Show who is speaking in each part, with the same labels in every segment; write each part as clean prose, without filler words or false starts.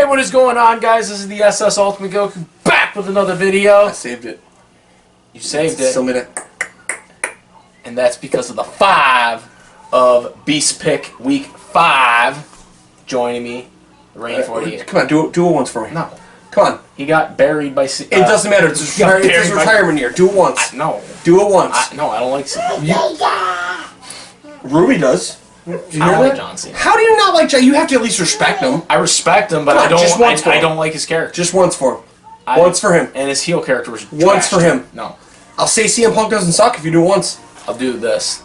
Speaker 1: what is going on, guys? This is the SS Ultimate Goku back with another video.
Speaker 2: I saved it.
Speaker 1: You saved it.
Speaker 2: Still made it.
Speaker 1: And that's because of the 5 of Beast Pick Week 5. Joining me, Rain 48.
Speaker 2: Come on, do it once for me.
Speaker 1: No.
Speaker 2: Come on.
Speaker 1: He got buried by...
Speaker 2: it doesn't matter. It's his retirement year. Do it once.
Speaker 1: No.
Speaker 2: Do it once.
Speaker 1: No, I don't like
Speaker 2: Ruby does.
Speaker 1: I don't like John Cena.
Speaker 2: How do you not like John? You have to at least respect him.
Speaker 1: I respect him, but
Speaker 2: Come on,
Speaker 1: I don't like his character.
Speaker 2: Just once for him. Once for him.
Speaker 1: And his heel character was
Speaker 2: once for him.
Speaker 1: No.
Speaker 2: I'll say CM Punk doesn't suck if you do it once.
Speaker 1: I'll do this.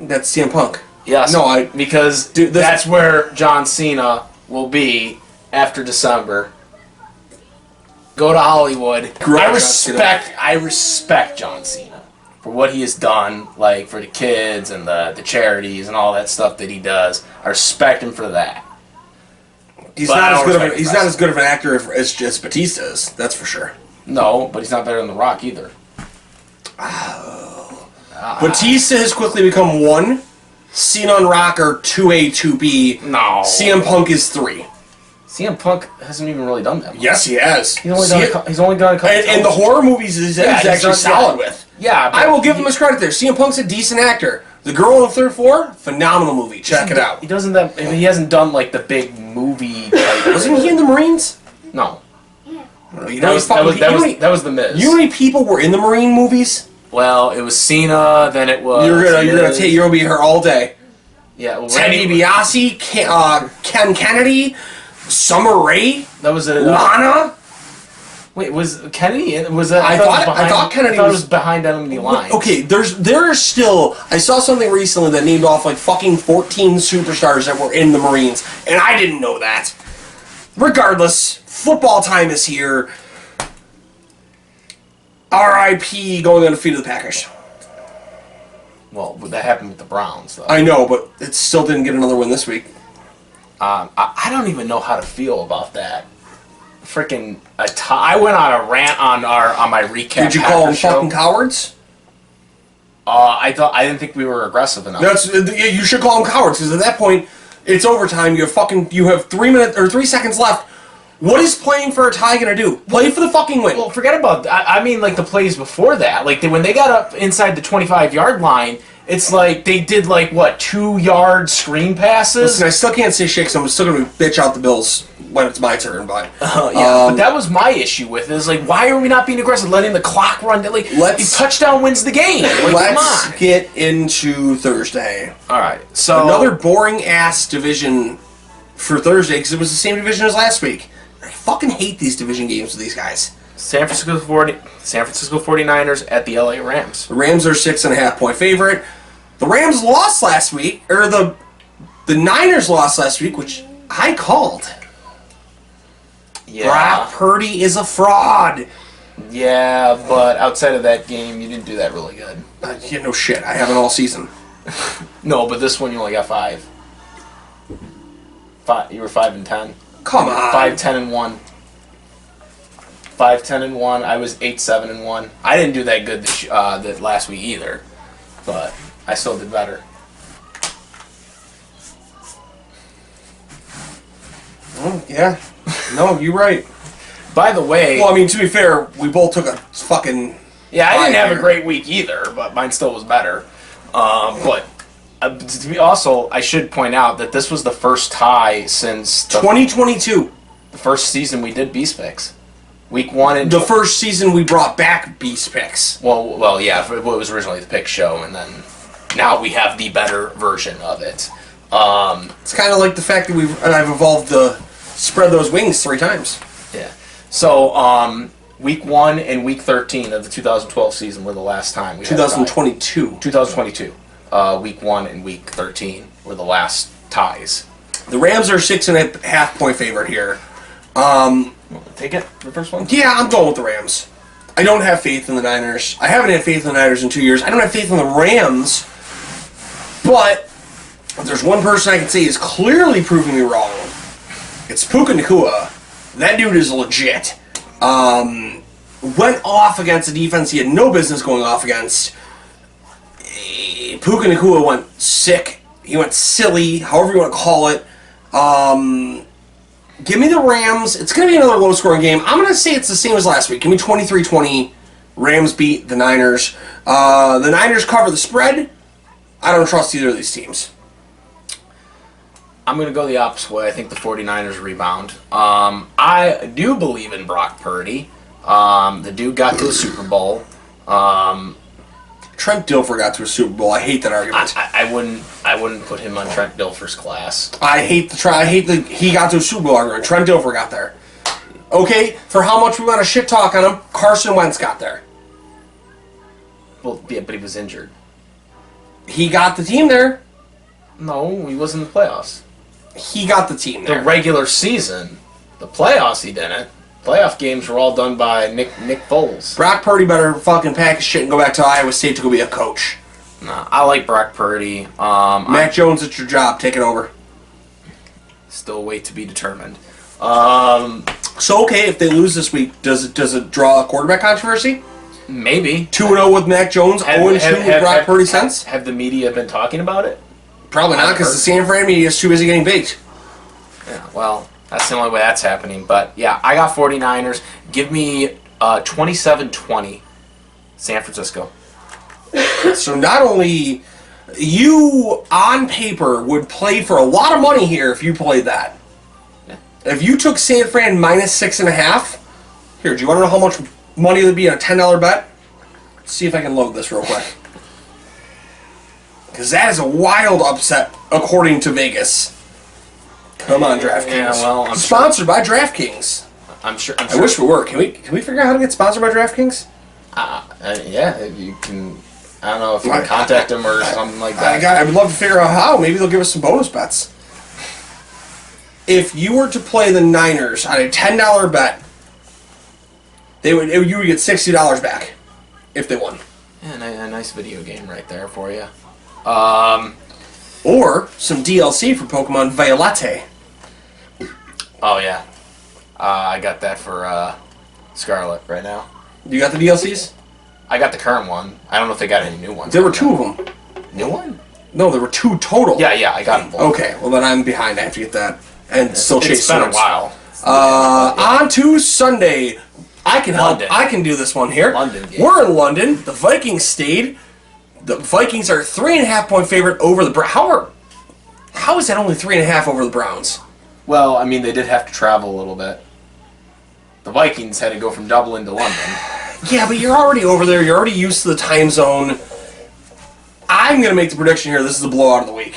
Speaker 2: That's CM Punk.
Speaker 1: Yes.
Speaker 2: No,
Speaker 1: because that's where John Cena will be after December. Go to Hollywood. I respect John Cena for what he has done, like for the kids and the charities and all that stuff that he does. I respect him for that.
Speaker 2: He's not as good of an actor as Batista is. That's for sure.
Speaker 1: No, but he's not better than The Rock either.
Speaker 2: Oh. Batista has quickly become 1. Cena and Rock are 2A, 2B.
Speaker 1: No.
Speaker 2: CM Punk is 3.
Speaker 1: CM Punk hasn't even really done that much.
Speaker 2: Yes, he has.
Speaker 1: He's only done a couple.
Speaker 2: And the horror movies he's actually solid with.
Speaker 1: Yeah,
Speaker 2: I will give him his credit there. CM Punk's a decent actor. The Girl on the Third Floor, phenomenal movie. Check it out.
Speaker 1: He hasn't done like the big movie.
Speaker 2: Wasn't he in the Marines?
Speaker 1: No.
Speaker 2: You
Speaker 1: know, that was the Miz.
Speaker 2: You know how many people were in the Marine movies?
Speaker 1: Well, it was Cena, then it was...
Speaker 2: You're gonna be here all day.
Speaker 1: Yeah, well,
Speaker 2: Ted DiBiase, Ken Kennedy, Summer Rae,
Speaker 1: that was
Speaker 2: Lana.
Speaker 1: Wait, was Kennedy? Was that?
Speaker 2: I thought Kennedy
Speaker 1: was behind enemy lines.
Speaker 2: Okay, there are still. I saw something recently that named off like fucking 14 superstars that were in the Marines, and I didn't know that. Regardless, football time is here. R.I.P. going on the feet of the Packers.
Speaker 1: Well, that happened with the Browns, though.
Speaker 2: I know, but it still didn't get another win this week.
Speaker 1: I don't even know how to feel about that. Freaking I went on a rant on my recap.
Speaker 2: Did you call them fucking cowards?
Speaker 1: I didn't think we were aggressive enough.
Speaker 2: You should call them cowards because at that point it's overtime. You have 3 seconds left. What is playing for a tie gonna do? Play for the fucking win.
Speaker 1: Well, forget about that. I mean, like the plays before that. Like when they got up inside the 25-yard line, it's like they did like what 2-yard screen passes.
Speaker 2: Listen, I still can't say shit because I'm still gonna bitch out the Bills when it's my turn. But
Speaker 1: but that was my issue with it. It's like, why are we not being aggressive, letting the clock run? Like, touchdown wins the game. Like,
Speaker 2: let's get into Thursday.
Speaker 1: All right, so
Speaker 2: another boring ass division for Thursday because it was the same division as last week. I fucking hate these division games with these guys.
Speaker 1: San Francisco 49ers at the LA Rams.
Speaker 2: The Rams are 6.5-point favorite. The Rams lost last week, or the Niners lost last week, which I called.
Speaker 1: Yeah.
Speaker 2: Brock Purdy is a fraud.
Speaker 1: Yeah, but outside of that game, you didn't do that really good.
Speaker 2: Yeah, no shit. I haven't all season.
Speaker 1: No, but this one you only got 5. You were 5-10.
Speaker 2: Come on.
Speaker 1: 5-10-1. 5-10-1. I was 8-7-1. I didn't do that good that last week either, but I still did better.
Speaker 2: Yeah. No, you're right.
Speaker 1: By the way...
Speaker 2: Well, I mean, to be fair, we both took a fucking...
Speaker 1: Yeah, I didn't have a great week either, but mine still was better. Also, I should point out that this was the first tie since...
Speaker 2: 2022.
Speaker 1: The first season we did Beast Picks. Week 1 and...
Speaker 2: The first season we brought back Beast Picks.
Speaker 1: Well, yeah, it was originally the pick show, and then now we have the better version of it.
Speaker 2: It's kind of like the fact that I've evolved the spread those wings 3 times.
Speaker 1: Yeah. So, Week 1 and Week 13 of the 2012 season were the last time we
Speaker 2: 2022.
Speaker 1: 2022. Week 1 and Week 13 were the last ties.
Speaker 2: The Rams are 6.5-point favorite here.
Speaker 1: Take it, the first one?
Speaker 2: Yeah, I'm going with the Rams. I don't have faith in the Niners. I haven't had faith in the Niners in 2 years. I don't have faith in the Rams. But if there's one person I can say is clearly proving me wrong, it's Puka Nacua. That dude is legit. Went off against a defense he had no business going off against. Puka Nacua went sick. He went silly, however you want to call it. Give me the Rams. It's going to be another low-scoring game. I'm going to say it's the same as last week. Give me 23-20. Rams beat the Niners. The Niners cover the spread. I don't trust either of these teams.
Speaker 1: I'm going to go the opposite way. I think the 49ers rebound. I do believe in Brock Purdy. The dude got to the Super Bowl.
Speaker 2: Trent Dilfer got to a Super Bowl. I hate that argument.
Speaker 1: I wouldn't put him on Trent Dilfer's class.
Speaker 2: I hate the he got to a Super Bowl argument. Trent Dilfer got there. Okay, for how much we want to shit talk on him, Carson Wentz got there.
Speaker 1: Well, yeah, but he was injured.
Speaker 2: He got the team there.
Speaker 1: No, he was in the playoffs.
Speaker 2: He got the team there.
Speaker 1: The regular season. The playoffs he didn't. Playoff games were all done by Nick Foles.
Speaker 2: Brock Purdy better fucking pack his shit and go back to Iowa State to go be a coach.
Speaker 1: Nah, I like Brock Purdy.
Speaker 2: Mac Jones, it's your job. Take it over.
Speaker 1: Still wait to be determined.
Speaker 2: So, okay, if they lose this week, does it draw a quarterback controversy?
Speaker 1: Maybe.
Speaker 2: 2-0 with Mac Jones, 0-2 with Brock Purdy since?
Speaker 1: Have the media been talking about it?
Speaker 2: Probably not, because the San Fran media is too busy getting baked.
Speaker 1: Yeah, well, that's the only way that's happening. But, yeah, I got 49ers. Give me 27-20 San Francisco.
Speaker 2: So not only you, on paper, would play for a lot of money here if you played that.
Speaker 1: Yeah.
Speaker 2: If you took San Fran minus 6.5, here, do you want to know how much money would be on a $10 bet? Let's see if I can load this real quick. Because that is a wild upset, according to Vegas. Come on, DraftKings.
Speaker 1: Yeah, well, I'm
Speaker 2: sponsored by DraftKings.
Speaker 1: I'm sure.
Speaker 2: I wish we were. Can we figure out how to get sponsored by DraftKings?
Speaker 1: Yeah, you can. I don't know if you can contact them or something like that.
Speaker 2: I would love to figure out how. Maybe they'll give us some bonus bets. If you were to play the Niners on a $10 bet, you would get $60 back if they won.
Speaker 1: Yeah, a nice video game right there for you.
Speaker 2: Or some DLC for Pokemon Violette.
Speaker 1: Oh yeah, I got that for Scarlet right now.
Speaker 2: You got the DLCs?
Speaker 1: I got the current one. I don't know if they got any new ones.
Speaker 2: There were 2 of them.
Speaker 1: New one?
Speaker 2: No, there were 2 total.
Speaker 1: Yeah, I got them both.
Speaker 2: Okay, well then I'm behind. I have to get that and still chase.
Speaker 1: It's been a while.
Speaker 2: On to Sunday. I can help.
Speaker 1: London.
Speaker 2: I can do this one here.
Speaker 1: London game.
Speaker 2: We're in London. The Vikings stayed. The Vikings are 3.5-point favorite over the Browns. How is that only 3.5 over the Browns?
Speaker 1: Well, I mean, they did have to travel a little bit. The Vikings had to go from Dublin to London.
Speaker 2: Yeah, but you're already over there. You're already used to the time zone. I'm going to make the prediction here. This is the blowout of the week.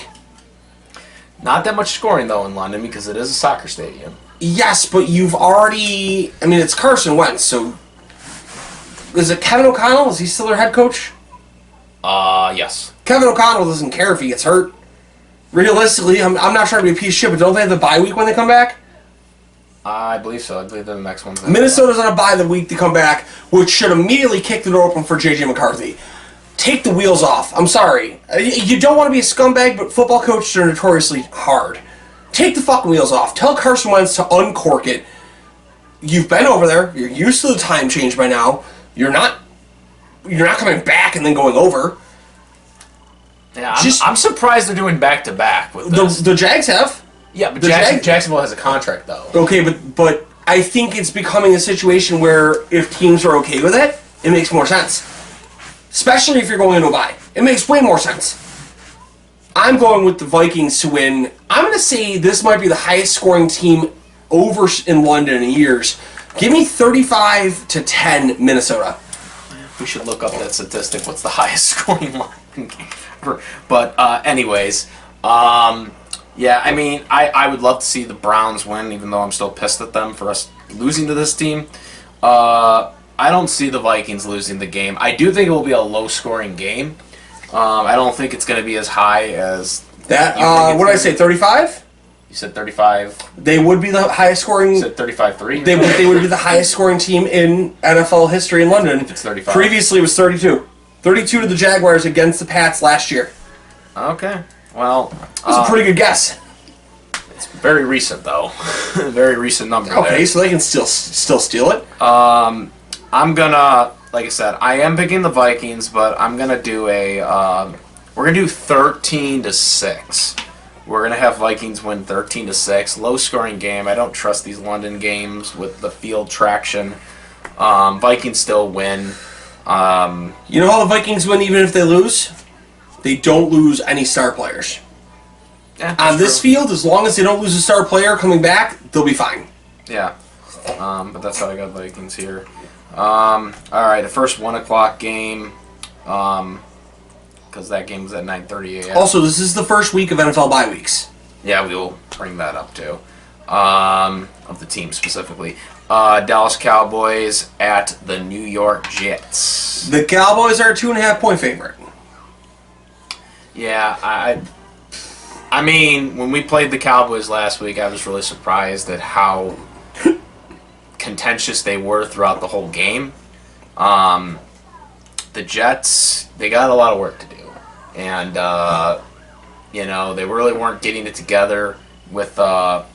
Speaker 1: Not that much scoring, though, in London because it is a soccer stadium.
Speaker 2: Yes, but you've already... I mean, it's Carson Wentz, so... Is it Kevin O'Connell? Is he still their head coach?
Speaker 1: Yes.
Speaker 2: Kevin O'Connell doesn't care if he gets hurt. Realistically, I'm not trying to be a piece of shit, but don't they have the bye week when they come back?
Speaker 1: I believe so. I believe they're the next one's.
Speaker 2: Minnesota's on a bye the week to come back, which should immediately kick the door open for J.J. McCarthy. Take the wheels off. I'm sorry. You don't want to be a scumbag, but football coaches are notoriously hard. Take the fucking wheels off. Tell Carson Wentz to uncork it. You've been over there. You're used to the time change by now. You're not coming back and then going over.
Speaker 1: Yeah, I'm surprised they're doing back-to-back with this.
Speaker 2: The Jags have.
Speaker 1: Yeah, but Jacksonville has a contract, though.
Speaker 2: Okay, but I think it's becoming a situation where if teams are okay with it, it makes more sense. Especially if you're going into a bye. It makes way more sense. I'm going with the Vikings to win. I'm going to say this might be the highest scoring team over in London in years. Give me 35-10 Minnesota.
Speaker 1: We should look up that statistic. What's the highest scoring London game ever? But anyways, yeah, I mean, I would love to see the Browns win, even though I'm still pissed at them for us losing to this team. I don't see the Vikings losing the game. I do think it will be a low-scoring game. I don't think it's going to be as high as
Speaker 2: that. What did I say? 35?
Speaker 1: You said 35.
Speaker 2: They would be the highest scoring.
Speaker 1: You said 35-3.
Speaker 2: They would be the highest scoring team in NFL history in London.
Speaker 1: If it's 35.
Speaker 2: Previously, it was 32. 32 to the Jaguars against the Pats last year.
Speaker 1: Okay. Well,
Speaker 2: that's a pretty good guess.
Speaker 1: It's very recent, though. Very recent number.
Speaker 2: Okay,
Speaker 1: there.
Speaker 2: so they can still steal it.
Speaker 1: I'm gonna, like I said, I am picking the Vikings, but I'm gonna do we're gonna do 13-6. We're going to have Vikings win 13-6. Low-scoring game. I don't trust these London games with the field traction. Vikings still win.
Speaker 2: You know how the Vikings win even if they lose? They don't lose any star players.
Speaker 1: Yeah,
Speaker 2: on this field, as long as they don't lose a star player coming back, they'll be fine.
Speaker 1: Yeah. But that's how I got Vikings here. All right, the first 1 o'clock game, because that game was at 9:30 a.m.
Speaker 2: Also, this is the first week of NFL bye weeks.
Speaker 1: Yeah, we will bring that up too. Of the team specifically. Dallas Cowboys at the New York Jets.
Speaker 2: The Cowboys are a 2.5-point favorite.
Speaker 1: Yeah, I mean, when we played the Cowboys last week, I was really surprised at how contentious they were throughout the whole game. The Jets, they got a lot of work to do. And, they really weren't getting it together with, the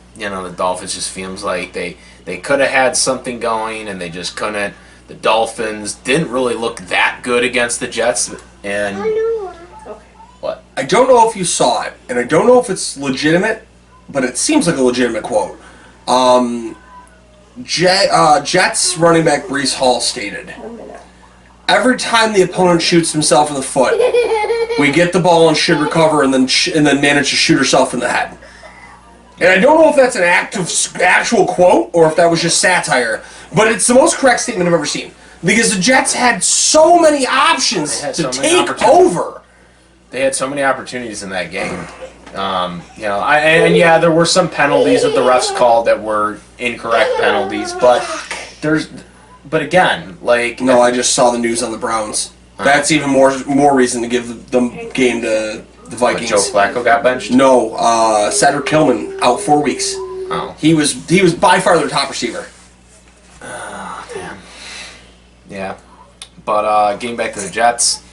Speaker 1: Dolphins. Just feels like they could have had something going, and they just couldn't. The Dolphins didn't really look that good against the Jets. And what?
Speaker 2: I don't know if you saw it, and I don't know if it's legitimate, but it seems like a legitimate quote. Jets running back Breece Hall stated, "Every time the opponent shoots himself in the foot, we get the ball and should recover and then manage to shoot herself in the head." And I don't know if that's an actual quote or if that was just satire, but it's the most correct statement I've ever seen. Because the Jets had so many options to take over.
Speaker 1: They had so many opportunities in that game. There were some penalties that the refs called that were incorrect penalties, but again, like...
Speaker 2: No, I just saw the news on the Browns. That's even more reason to give the game to the Vikings.
Speaker 1: Joe Flacco got benched?
Speaker 2: No, Cedric Tillman out 4 weeks.
Speaker 1: Oh.
Speaker 2: He was by far their top receiver.
Speaker 1: Oh, damn. Yeah. But getting back to the Jets,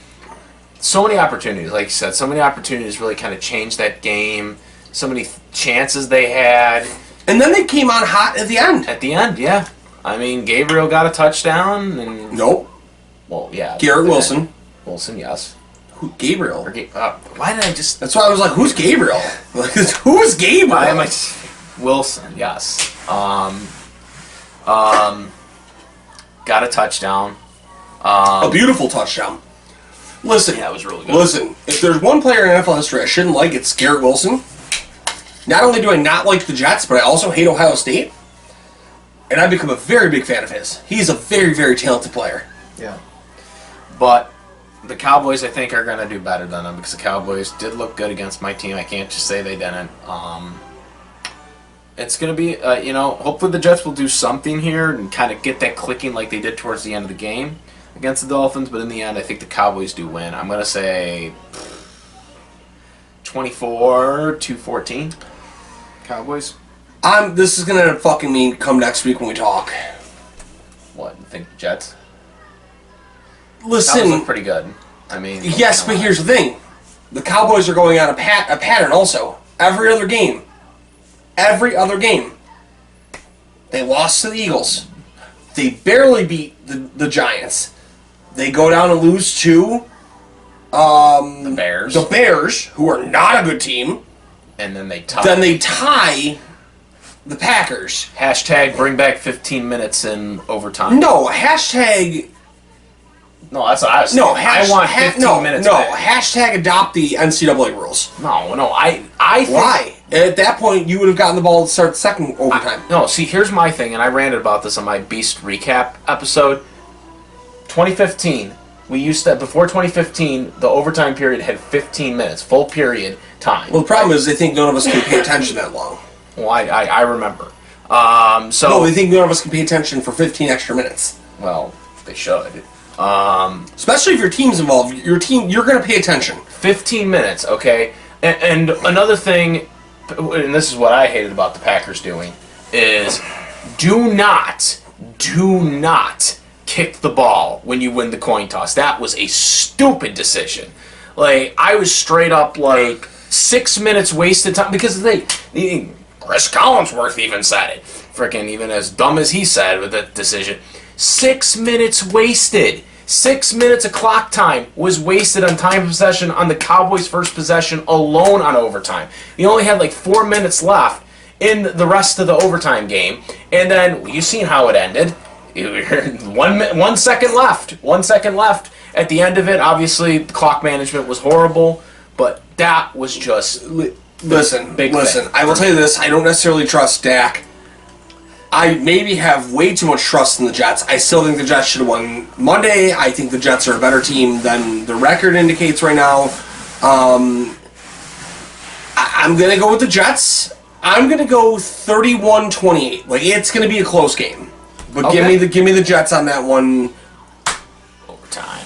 Speaker 1: so many opportunities, like you said, so many opportunities really kind of changed that game. So many chances they had.
Speaker 2: And then they came on hot at the end.
Speaker 1: At the end, yeah. I mean, Gabriel got a touchdown. And
Speaker 2: nope.
Speaker 1: Well, yeah.
Speaker 2: Garrett Wilson.
Speaker 1: Wilson, yes.
Speaker 2: Who? Gabriel.
Speaker 1: Why did I just...
Speaker 2: That's why I was like, who's Gabriel? Who's Gabriel?
Speaker 1: Why am I... Wilson, yes. Got a touchdown.
Speaker 2: A beautiful touchdown. Listen.
Speaker 1: Yeah, it was really good.
Speaker 2: Listen, if there's one player in NFL history I shouldn't like, it's Garrett Wilson. Not only do I not like the Jets, but I also hate Ohio State. And I've become a very big fan of his. He's a very, very talented player.
Speaker 1: Yeah. But the Cowboys, I think, are going to do better than them because the Cowboys did look good against my team. I can't just say they didn't. It's going to be, hopefully the Jets will do something here and kind of get that clicking like they did towards the end of the game against the Dolphins. But in the end, I think the Cowboys do win. I'm going to say 24-14. Cowboys.
Speaker 2: This is going to fucking mean come next week when we talk.
Speaker 1: What, you think the Jets?
Speaker 2: Listen.
Speaker 1: Cowboys look pretty good. I mean...
Speaker 2: Yes, but here's the thing. The Cowboys are going on a pattern also. Every other game. They lost to the Eagles. They barely beat the Giants. They go down and lose to...
Speaker 1: the Bears.
Speaker 2: The Bears, who are not a good team.
Speaker 1: And then they tie.
Speaker 2: The Packers.
Speaker 1: Hashtag bring back 15 minutes in overtime.
Speaker 2: No, hashtag...
Speaker 1: No, that's what I was saying.
Speaker 2: No,
Speaker 1: I want 15 minutes back.
Speaker 2: Hashtag adopt the NCAA rules.
Speaker 1: No, I think...
Speaker 2: Why? At that point, you would have gotten the ball to start the second overtime.
Speaker 1: See, here's my thing, and I ranted about this on my Beast Recap episode. 2015, we used to... Before 2015, the overtime period had 15 minutes, full period time.
Speaker 2: Well, the problem is they think none of us can pay attention that long.
Speaker 1: Well, I remember.
Speaker 2: No, they think none of us can pay attention for 15 extra minutes.
Speaker 1: Well, they should.
Speaker 2: Especially if your team's involved. You're going to pay attention.
Speaker 1: 15 minutes, okay? And another thing, and this is what I hated about the Packers doing, is do not kick the ball when you win the coin toss. That was a stupid decision. Like, I was straight up, 6 minutes wasted time, because Chris Collinsworth even said it. Freaking even as dumb as he said with that decision. 6 minutes wasted. 6 minutes of clock time was wasted on time of possession on the Cowboys' first possession alone on overtime. You only had like 4 minutes left in the rest of the overtime game. And then you seen how it ended. 1 second left. 1 second left. At the end of it, obviously, the clock management was horrible. But that was just...
Speaker 2: Listen,
Speaker 1: big thing.
Speaker 2: I will tell you this. I don't necessarily trust Dak. I maybe have way too much trust in the Jets. I still think the Jets should have won Monday. I think the Jets are a better team than the record indicates right now. I'm going to go with the Jets. I'm going to go 31-28. Like, it's going to be a close game. But
Speaker 1: Okay.
Speaker 2: give me the Jets on that one.
Speaker 1: Overtime.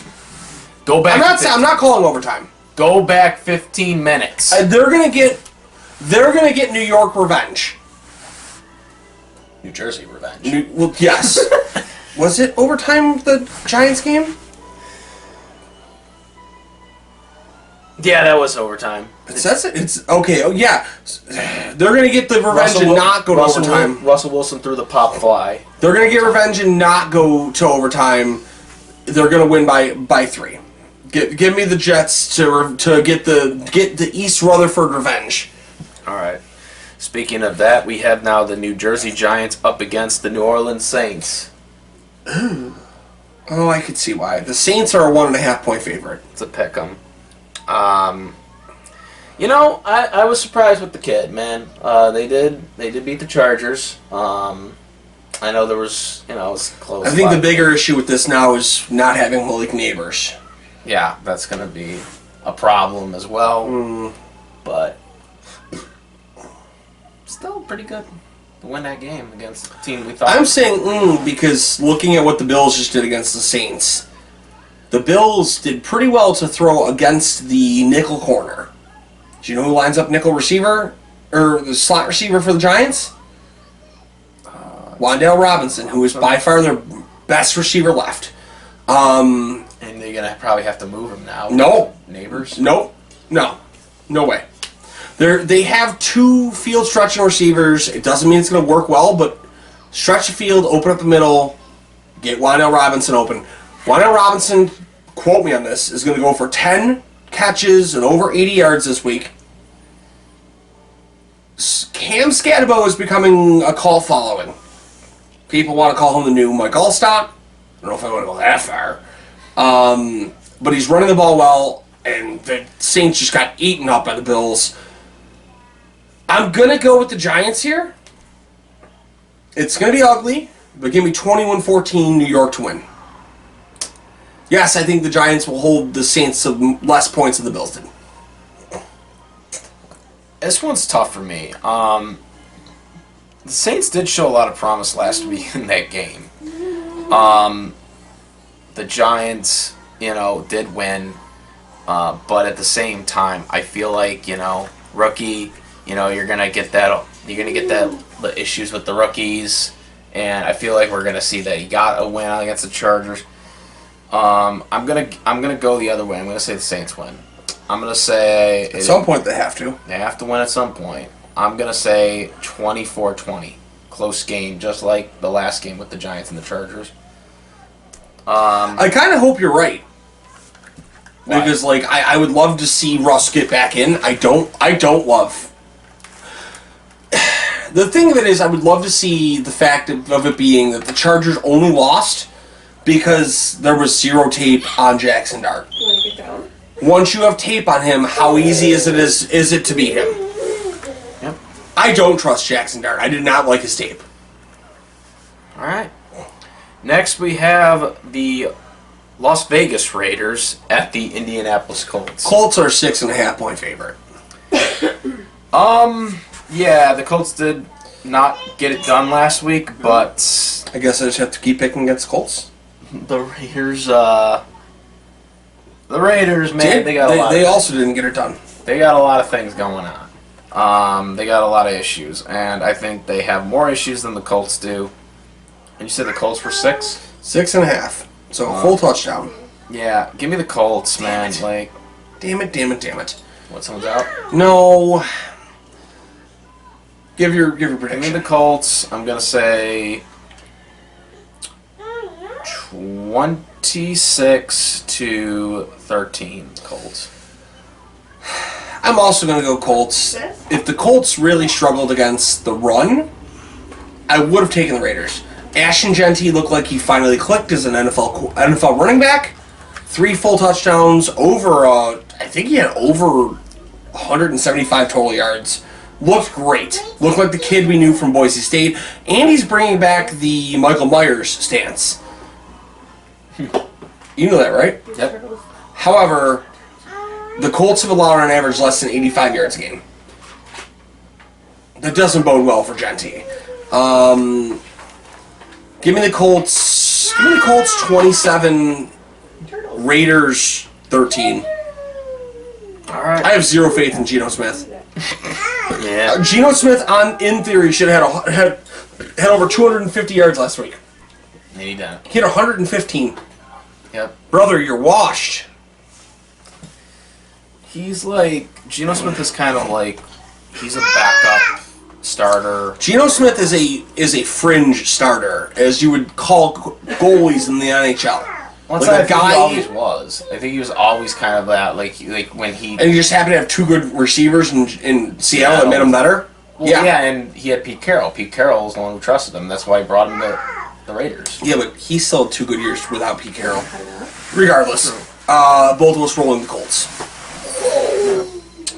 Speaker 1: Go back.
Speaker 2: I'm not calling overtime.
Speaker 1: Go back 15 minutes.
Speaker 2: They're going to get New York revenge.
Speaker 1: New Jersey revenge.
Speaker 2: Well, yes. Was it overtime, the Giants game?
Speaker 1: Yeah, that was overtime.
Speaker 2: It says it. It's okay. Oh, yeah. They're going to get the revenge and not go to overtime.
Speaker 1: Russell Wilson threw the pop fly.
Speaker 2: They're going to get revenge and not go to overtime. They're going to win by 3. Give me the Jets to get the East Rutherford revenge.
Speaker 1: All right. Speaking of that, we have now the New Jersey Giants up against the New Orleans Saints.
Speaker 2: Oh, I could see why. The Saints are a 1.5 point favorite.
Speaker 1: It's a pick 'em. I was surprised with the kid, man. They did beat the Chargers. I know there was, it was close.
Speaker 2: I think the bigger issue with this now is not having Malik Neighbors.
Speaker 1: Yeah, that's going to be a problem as well. But still pretty good to win that game against the team we thought.
Speaker 2: I'm saying because looking at what the Bills just did against the Saints, the Bills did pretty well to throw against the nickel corner. Do you know who lines up nickel receiver or the slot receiver for the Giants? Wan'Dale Robinson, who is by far their best receiver left.
Speaker 1: And they're going to probably have to move him now.
Speaker 2: No.
Speaker 1: Neighbors?
Speaker 2: No way. They have 2 field stretching receivers. It doesn't mean it's going to work well, but stretch the field, open up the middle, get Wan'Dale Robinson open. Wan'Dale Robinson, quote me on this, is going to go for 10 catches and over 80 yards this week. Cam Scatabo is becoming a call following. People want to call him the new Mike Allstott. I don't know if I want to go that far. But he's running the ball well, and the Saints just got eaten up by the Bills. I'm going to go with the Giants here. It's going to be ugly, but give me 21-14 New York to win. Yes, I think the Giants will hold the Saints to less points than the Bills did.
Speaker 1: This one's tough for me. The Saints did show a lot of promise last week in that game. The Giants, did win, but at the same time, I feel like rookie. You're gonna get that. You're gonna get the issues with the rookies, and I feel like we're gonna see that he got a win against the Chargers. I'm gonna go the other way. I'm gonna say the Saints win. I'm gonna say
Speaker 2: at some point they have to.
Speaker 1: They have to win at some point. I'm gonna say 24-20, close game, just like the last game with the Giants and the Chargers.
Speaker 2: I kind of hope you're right.
Speaker 1: Why?
Speaker 2: Because I would love to see Russ get back in. I don't love. The thing of it is, I would love to see the fact of it being that the Chargers only lost because there was 0 tape on Jackson Dart.
Speaker 3: You want to get down?
Speaker 2: Once you have tape on him, how easy is it to beat him?
Speaker 1: Yep.
Speaker 2: I don't trust Jackson Dart. I did not like his tape.
Speaker 1: All right. Next, we have the Las Vegas Raiders at the Indianapolis Colts.
Speaker 2: Colts are 6.5 point favorite.
Speaker 1: Yeah, the Colts did not get it done last week, but
Speaker 2: I guess I just have to keep picking against Colts.
Speaker 1: the Raiders, man, they got a lot.
Speaker 2: They also didn't get it done.
Speaker 1: They got a lot of things going on. They got a lot of issues, and I think they have more issues than the Colts do. And you said the Colts were 6?
Speaker 2: 6.5. So a full touchdown.
Speaker 1: Yeah, give me the Colts, man.
Speaker 2: Damn it.
Speaker 1: What, someone's out?
Speaker 2: No. Give your
Speaker 1: Give me
Speaker 2: prediction.
Speaker 1: the Colts. I'm gonna say 26-13 Colts.
Speaker 2: I'm also going to go Colts. If the Colts really struggled against the run, I would have taken the Raiders. Ashton Genty looked like he finally clicked as an NFL running back. 3 full touchdowns, I think he had over 175 total yards. Looked great. Looked like the kid we knew from Boise State. And he's bringing back the Michael Myers stance. You know that, right?
Speaker 1: Yep.
Speaker 2: However, the Colts have allowed on average less than 85 yards a game. That doesn't bode well for Genty. Give me the Colts 27, Raiders 13.
Speaker 1: All right.
Speaker 2: I have zero faith in Geno Smith.
Speaker 1: Yeah.
Speaker 2: Geno Smith, in theory, should have had over 250 yards last week.
Speaker 1: And he done.
Speaker 2: He had 115.
Speaker 1: Yep.
Speaker 2: Brother, you're washed.
Speaker 1: He's like Geno Smith is kind of like he's a backup starter.
Speaker 2: Geno Smith is a fringe starter, as you would call goalies in the NHL.
Speaker 1: Once
Speaker 2: like
Speaker 1: a guy, he always was. I think he was always kind of that, like when he.
Speaker 2: And he just happened to have 2 good receivers in Seattle that made him better.
Speaker 1: Well, yeah, and he had Pete Carroll. Pete Carroll was the one who trusted him. That's why he brought him to the Raiders.
Speaker 2: Yeah, but he still had 2 good years without Pete Carroll. Regardless, both of us rolling the Colts.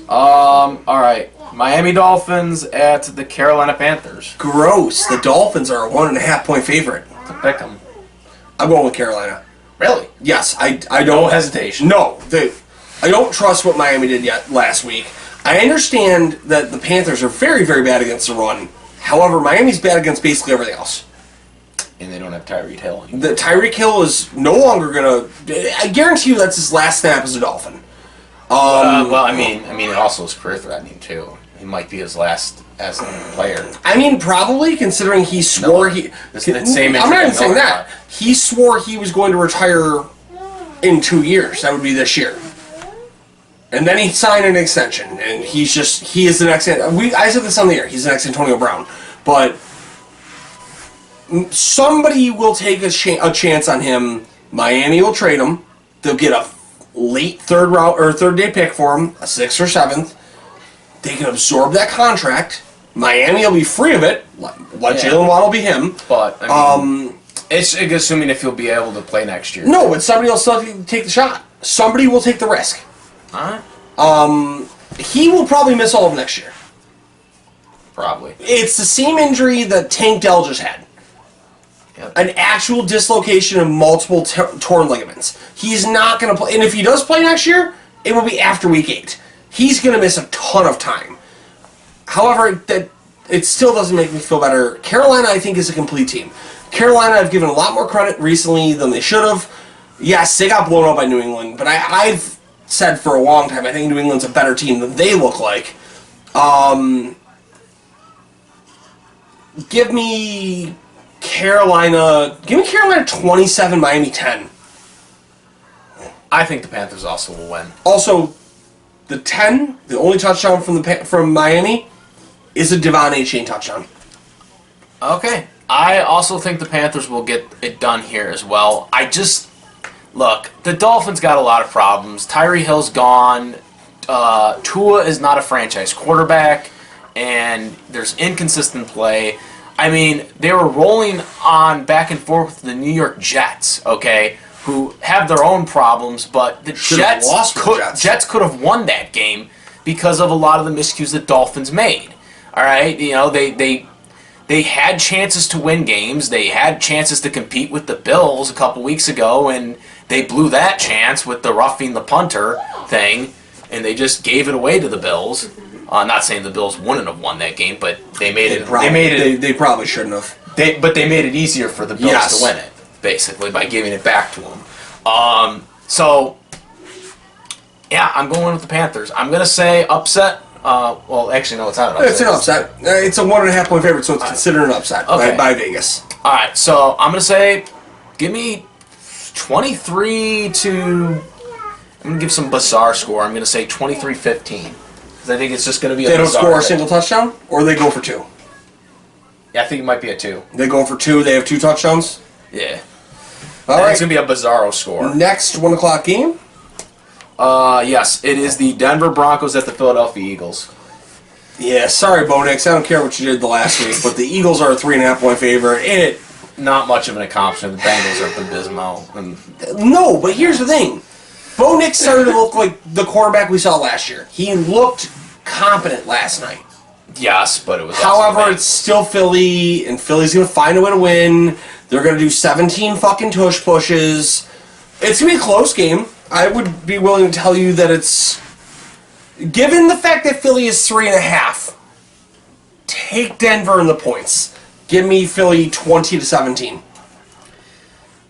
Speaker 1: All right. Miami Dolphins at the Carolina Panthers.
Speaker 2: Gross. The Dolphins are a 1.5 point favorite.
Speaker 1: To pick them.
Speaker 2: I'm going with Carolina.
Speaker 1: Really?
Speaker 2: Yes, I don't.
Speaker 1: No hesitation.
Speaker 2: No, I don't trust what Miami did last week. I understand that the Panthers are very, very bad against the run. However, Miami's bad against basically everything else.
Speaker 1: And they don't have Tyreek Hill anymore.
Speaker 2: The Tyreek Hill is no longer gonna. I guarantee you that's his last snap as a Dolphin.
Speaker 1: Well, I mean, it also is career threatening too. He might be his last as a player.
Speaker 2: I mean, probably considering he swore
Speaker 1: I'm not even saying
Speaker 2: that. He swore he was going to retire in 2 years. That would be this year. And then he signed an extension, and he is the next. I said this on the air. He's the next Antonio Brown, but somebody will take a chance on him. Miami will trade him. They'll get a late third day pick for him, a 6th or 7th. They can absorb that contract. Miami will be free of it. Let Jalen Waddle be him.
Speaker 1: But I mean, it's assuming if he'll be able to play next year.
Speaker 2: No, but somebody will still take the shot. Somebody will take the risk.
Speaker 1: Alright.
Speaker 2: He will probably miss all of next year.
Speaker 1: Probably.
Speaker 2: It's the same injury that Tank Dell just had.
Speaker 1: Yep.
Speaker 2: An actual dislocation of multiple torn ligaments. He's not going to play. And if he does play next year, it will be after week 8. He's going to miss a ton of time. However, it still doesn't make me feel better. Carolina, I think, is a complete team. Carolina, I've given a lot more credit recently than they should have. Yes, they got blown out by New England, but I've said for a long time I think New England's a better team than they look like. Give me Carolina 27, Miami 10.
Speaker 1: I think the Panthers also will win.
Speaker 2: Also, the 10, the only touchdown from Miami, is a Devon A-Chain touchdown.
Speaker 1: Okay. I also think the Panthers will get it done here as well. Look, the Dolphins got a lot of problems. Tyree Hill's gone. Tua is not a franchise quarterback. And there's inconsistent play. I mean, they were rolling on back and forth with the New York Jets, okay, who have their own problems, but the Jets could have won that game because of a lot of the miscues that Dolphins made. All right, you know, they had chances to win games. They had chances to compete with the Bills a couple weeks ago, and they blew that chance with the roughing the punter thing, and they just gave it away to the Bills. Not saying the Bills wouldn't have won that game, but they
Speaker 2: probably shouldn't have.
Speaker 1: But they made it easier for the Bills to win it, basically, by giving it back to them. So, yeah, I'm going with the Panthers. I'm going to say upset. Well, actually, no, it's not an upset.
Speaker 2: It's an upset. It's a 1.5 point favorite, so it's considered an upset by Vegas.
Speaker 1: All right, so I'm going to say, give me 23 to... I'm going to give some bizarre score. I'm going to say 23-15. Because I think it's just going to be
Speaker 2: They don't score a single touchdown, or they go for 2?
Speaker 1: Yeah, I think it might be a 2.
Speaker 2: They go for 2, they have 2 touchdowns?
Speaker 1: Yeah.
Speaker 2: All right.
Speaker 1: It's going to be a bizarro score.
Speaker 2: Next 1 o'clock game?
Speaker 1: Yes, it is the Denver Broncos at the Philadelphia Eagles.
Speaker 2: Yeah, sorry, Bo Nix. I don't care what you did the last week, but the Eagles are a 3.5-point favorite.
Speaker 1: Not much of an accomplishment. The Bengals are abysmal.
Speaker 2: No, but here's the thing. Bo Nix started to look like the quarterback we saw last year. He looked competent last night.
Speaker 1: Yes, but it was.
Speaker 2: However, it's still Philly, and Philly's going to find a way to win. They're going to do 17 fucking tush pushes. It's going to be a close game. I would be willing to tell you that it's... Given the fact that Philly is 3.5, take Denver in the points. Give me Philly 20-17.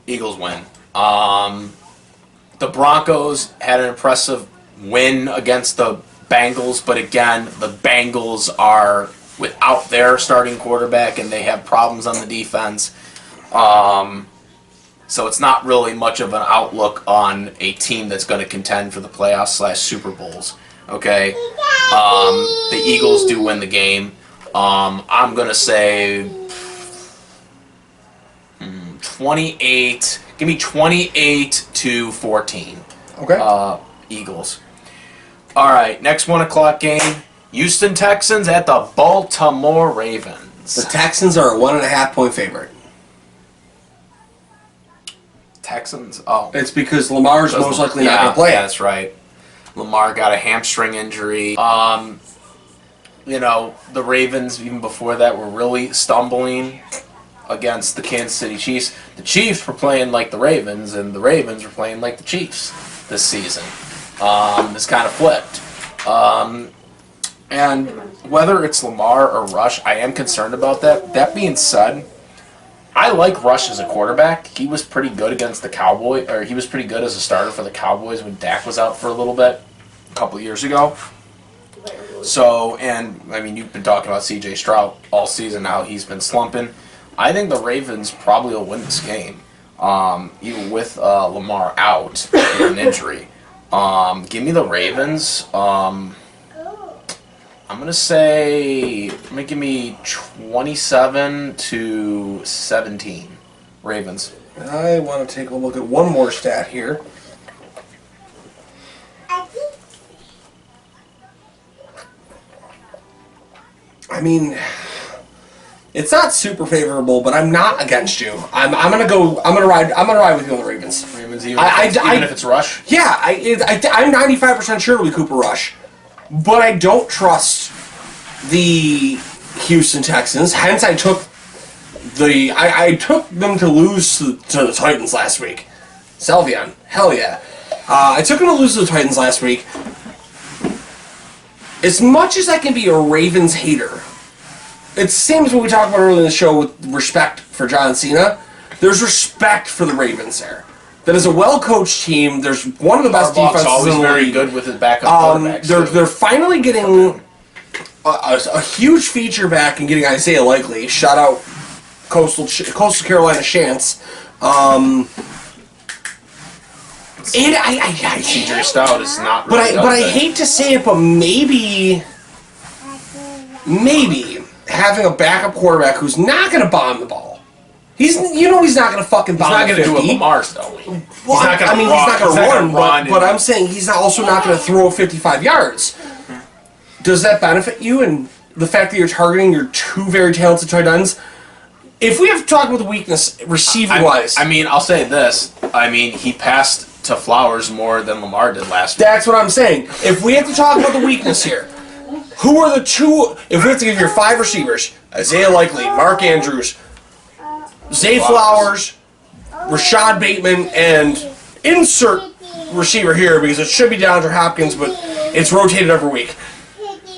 Speaker 1: Eagles win. The Broncos had an impressive win against the Bengals, but again, the Bengals are without their starting quarterback, and they have problems on the defense. So it's not really much of an outlook on a team that's going to contend for the playoffs / Super Bowls. Okay, the Eagles do win the game. I'm going to say 28. Give me 28-14.
Speaker 2: Okay.
Speaker 1: Eagles. All right, next 1 o'clock game. Houston Texans at the Baltimore Ravens.
Speaker 2: The Texans are a 1.5-point favorite.
Speaker 1: Texans? Oh.
Speaker 2: It's because Lamar's most likely not going to play.
Speaker 1: Yeah, that's right. Lamar got a hamstring injury. The Ravens, even before that, were really stumbling against the Kansas City Chiefs. The Chiefs were playing like the Ravens, and the Ravens were playing like the Chiefs this season. It's kind of flipped. And whether it's Lamar or Rush, I am concerned about that. That being said, I like Rush as a quarterback. He was pretty good against the Cowboys, or he was pretty good as a starter for the Cowboys when Dak was out for a little bit, a couple of years ago. So, and I mean, you've been talking about C.J. Stroud all season now. He's been slumping. I think the Ravens probably will win this game, even with Lamar out with an injury. Give me the Ravens. I'm going to say, give me 27-17. Ravens.
Speaker 2: I want to take a look at one more stat here. I mean, it's not super favorable, but I'm not against you. I'm gonna ride with you on the Ravens.
Speaker 1: Ravens, even if it's Rush.
Speaker 2: Yeah, I'm 95% sure it'll be Cooper Rush. But I don't trust the Houston Texans. Hence, I took them to lose to the Titans last week. Salvion, hell yeah. I took them to lose to the Titans last week. As much as I can be a Ravens hater, it's the same as what we talked about earlier in the show with respect for John Cena. There's respect for the Ravens there. That is a well-coached team. There's one of the best defenses
Speaker 1: always
Speaker 2: in the
Speaker 1: very
Speaker 2: league.
Speaker 1: Good with his backup quarterbacks.
Speaker 2: They're finally getting a huge feature back and getting Isaiah Likely. Shout out Coastal Carolina Shants. And
Speaker 1: C.J. Stroud is not. Really
Speaker 2: but I hate to say it, but maybe having a backup quarterback who's not going to bomb the ball. He's not going to fucking bomb.
Speaker 1: He's not going to do what Lamar's doing. He's not going to
Speaker 2: run. But I'm saying he's also not going to throw 55 yards. Does that benefit you? And the fact that you're targeting your two very talented tight ends. If we have to talk about the weakness receiving wise,
Speaker 1: I mean, I'll say this. I mean, he passed to Flowers more than Lamar did last week.
Speaker 2: That's what I'm saying. If we have to talk about the weakness here, who are the two? If we have to give your 5 receivers, Isaiah Likely, Mark Andrews, Zay Flowers, Rashad Bateman, and insert receiver here because it should be DeAndre Hopkins, but it's rotated every week.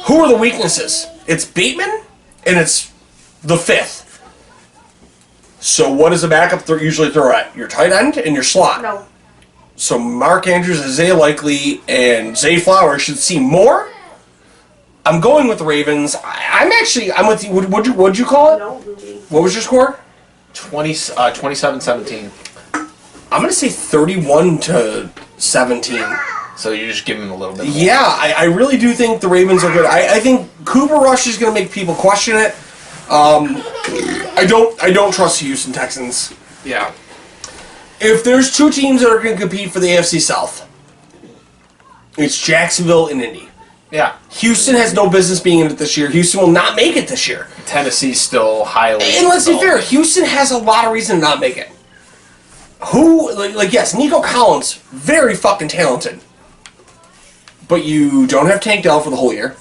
Speaker 2: Who are the weaknesses? It's Bateman, and it's the 5th. So what does the backup usually throw at? Your tight end and your slot.
Speaker 3: No.
Speaker 2: So Mark Andrews, Isaiah Likely, and Zay Flowers should see more. I'm going with the Ravens. I'm with you. What'd you call it?
Speaker 3: No.
Speaker 2: What was your score?
Speaker 1: 27-17.
Speaker 2: I'm going to say 31-17.
Speaker 1: So you're just giving him a little bit more.
Speaker 2: Yeah, I really do think the Ravens are good. I think Cooper Rush is going to make people question it. I don't trust the Houston Texans.
Speaker 1: Yeah.
Speaker 2: If there's two teams that are going to compete for the AFC South, it's Jacksonville and Indy.
Speaker 1: Yeah.
Speaker 2: Houston has no business being in it this year. Houston will not make it this year.
Speaker 1: Tennessee's still highly...
Speaker 2: And let's be fair, Houston has a lot of reason to not make it. Yes, Nico Collins, very fucking talented. But you don't have Tank Dell for the whole year.